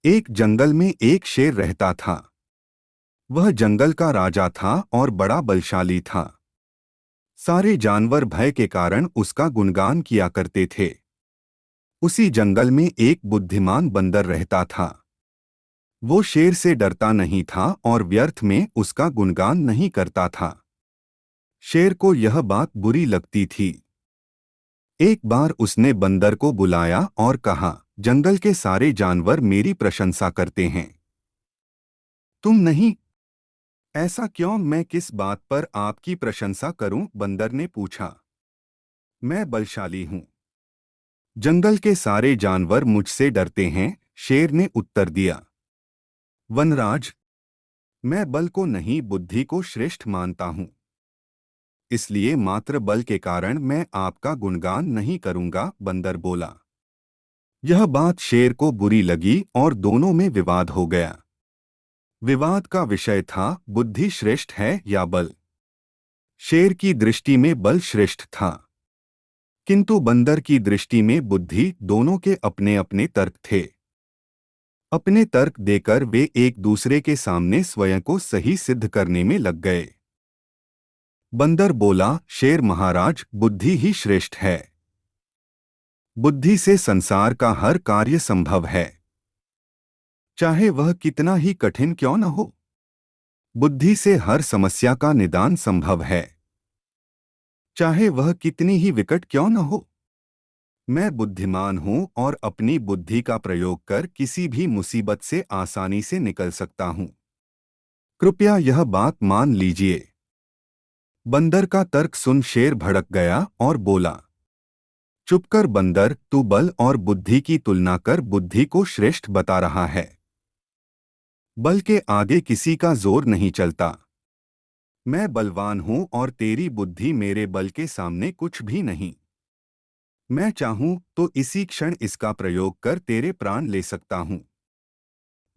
एक जंगल में एक शेर रहता था। वह जंगल का राजा था और बड़ा बलशाली था। सारे जानवर भय के कारण उसका गुणगान किया करते थे। उसी जंगल में एक बुद्धिमान बंदर रहता था। वो शेर से डरता नहीं था और व्यर्थ में उसका गुणगान नहीं करता था। शेर को यह बात बुरी लगती थी। एक बार उसने बंदर को बुलाया और कहा, जंगल के सारे जानवर मेरी प्रशंसा करते हैं, तुम नहीं। ऐसा क्यों? मैं किस बात पर आपकी प्रशंसा करूं? बंदर ने पूछा। मैं बलशाली हूं। जंगल के सारे जानवर मुझसे डरते हैं, शेर ने उत्तर दिया। वनराज, मैं बल को नहीं बुद्धि को श्रेष्ठ मानता हूं। इसलिए मात्र बल के कारण मैं आपका गुणगान नहीं करूंगा, बंदर बोला। यह बात शेर को बुरी लगी और दोनों में विवाद हो गया। विवाद का विषय था, बुद्धि श्रेष्ठ है या बल। शेर की दृष्टि में बल श्रेष्ठ था, किंतु बंदर की दृष्टि में बुद्धि। दोनों के अपने अपने तर्क थे। अपने तर्क देकर वे एक दूसरे के सामने स्वयं को सही सिद्ध करने में लग गए। बंदर बोला, शेर महाराज, बुद्धि ही श्रेष्ठ है। बुद्धि से संसार का हर कार्य संभव है, चाहे वह कितना ही कठिन क्यों न हो। बुद्धि से हर समस्या का निदान संभव है, चाहे वह कितनी ही विकट क्यों न हो। मैं बुद्धिमान हूं और अपनी बुद्धि का प्रयोग कर किसी भी मुसीबत से आसानी से निकल सकता हूं। कृपया यह बात मान लीजिए। बंदर का तर्क सुन शेर भड़क गया और बोला, चुप कर बंदर, तू बल और बुद्धि की तुलना कर बुद्धि को श्रेष्ठ बता रहा है। बल के आगे किसी का जोर नहीं चलता। मैं बलवान हूं और तेरी बुद्धि मेरे बल के सामने कुछ भी नहीं। मैं चाहूं तो इसी क्षण इसका प्रयोग कर तेरे प्राण ले सकता हूं।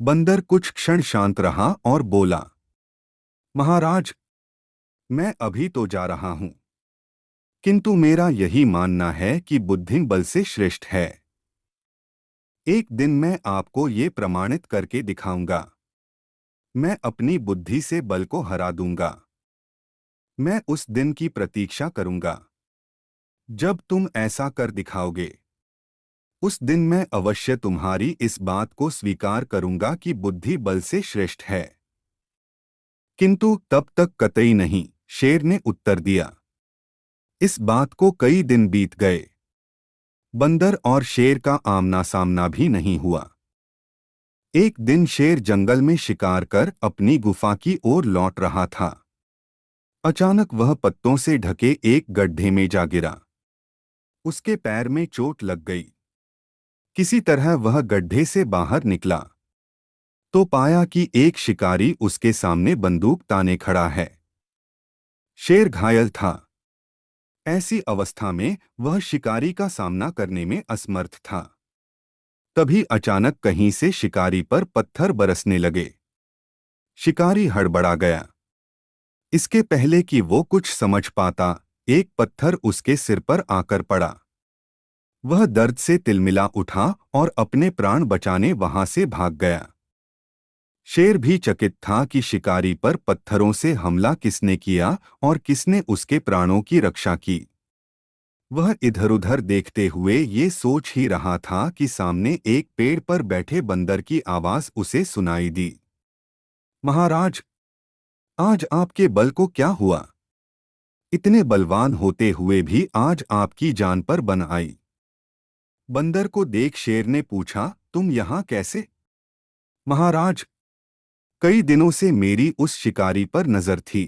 बंदर कुछ क्षण शांत रहा और बोला, महाराज, मैं अभी तो जा रहा हूं, किंतु मेरा यही मानना है कि बुद्धि बल से श्रेष्ठ है। एक दिन मैं आपको ये प्रमाणित करके दिखाऊंगा। मैं अपनी बुद्धि से बल को हरा दूंगा। मैं उस दिन की प्रतीक्षा करूंगा जब तुम ऐसा कर दिखाओगे। उस दिन मैं अवश्य तुम्हारी इस बात को स्वीकार करूंगा कि बुद्धि बल से श्रेष्ठ है। किंतु तब तक कतई नहीं, शेर ने उत्तर दिया। इस बात को कई दिन बीत गए। बंदर और शेर का आमना सामना भी नहीं हुआ। एक दिन शेर जंगल में शिकार कर अपनी गुफा की ओर लौट रहा था। अचानक वह पत्तों से ढके एक गड्ढे में जा गिरा। उसके पैर में चोट लग गई। किसी तरह वह गड्ढे से बाहर निकला तो पाया कि एक शिकारी उसके सामने बंदूक ताने खड़ा है। शेर घायल था। ऐसी अवस्था में वह शिकारी का सामना करने में असमर्थ था। तभी अचानक कहीं से शिकारी पर पत्थर बरसने लगे। शिकारी हड़बड़ा गया। इसके पहले कि वो कुछ समझ पाता, एक पत्थर उसके सिर पर आकर पड़ा। वह दर्द से तिलमिला उठा और अपने प्राण बचाने वहां से भाग गया। शेर भी चकित था कि शिकारी पर पत्थरों से हमला किसने किया और किसने उसके प्राणों की रक्षा की। वह इधर-उधर देखते हुए ये सोच ही रहा था कि सामने एक पेड़ पर बैठे बंदर की आवाज उसे सुनाई दी। महाराज, आज आपके बल को क्या हुआ? इतने बलवान होते हुए भी आज आपकी जान पर बन आई। बंदर को देख शेर ने पूछा, तुम यहाँ कैसे? महाराज, कई दिनों से मेरी उस शिकारी पर नजर थी।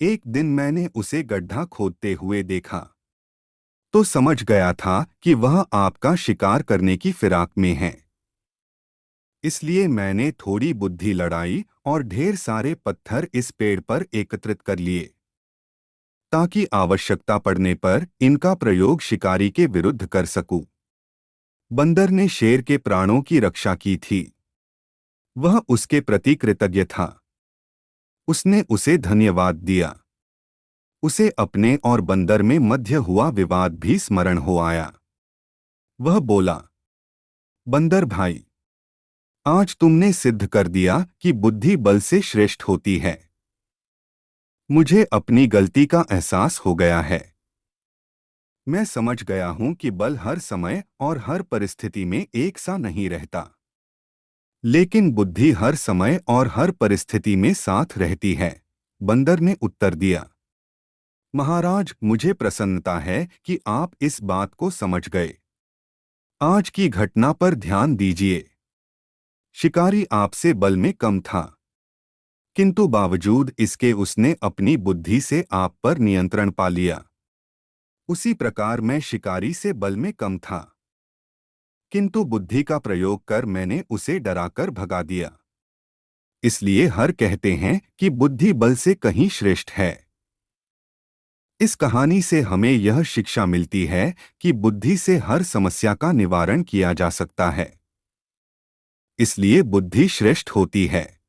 एक दिन मैंने उसे गड्ढा खोदते हुए देखा तो समझ गया था कि वह आपका शिकार करने की फिराक में है। इसलिए मैंने थोड़ी बुद्धि लड़ाई और ढेर सारे पत्थर इस पेड़ पर एकत्रित कर लिए ताकि आवश्यकता पड़ने पर इनका प्रयोग शिकारी के विरुद्ध कर सकूं। बंदर ने शेर के प्राणों की रक्षा की थी। वह उसके प्रति कृतज्ञ था। उसने उसे धन्यवाद दिया। उसे अपने और बंदर में मध्य हुआ विवाद भी स्मरण हो आया। वह बोला, बंदर भाई, आज तुमने सिद्ध कर दिया कि बुद्धि बल से श्रेष्ठ होती है। मुझे अपनी गलती का एहसास हो गया है। मैं समझ गया हूं कि बल हर समय और हर परिस्थिति में एक सा नहीं रहता, लेकिन बुद्धि हर समय और हर परिस्थिति में साथ रहती है। बंदर ने उत्तर दिया, महाराज, मुझे प्रसन्नता है कि आप इस बात को समझ गए। आज की घटना पर ध्यान दीजिए। शिकारी आपसे बल में कम था, किंतु बावजूद इसके उसने अपनी बुद्धि से आप पर नियंत्रण पा लिया। उसी प्रकार मैं शिकारी से बल में कम था, किंतु बुद्धि का प्रयोग कर मैंने उसे डराकर भगा दिया। इसलिए हर कहते हैं कि बुद्धि बल से कहीं श्रेष्ठ है। इस कहानी से हमें यह शिक्षा मिलती है कि बुद्धि से हर समस्या का निवारण किया जा सकता है। इसलिए बुद्धि श्रेष्ठ होती है।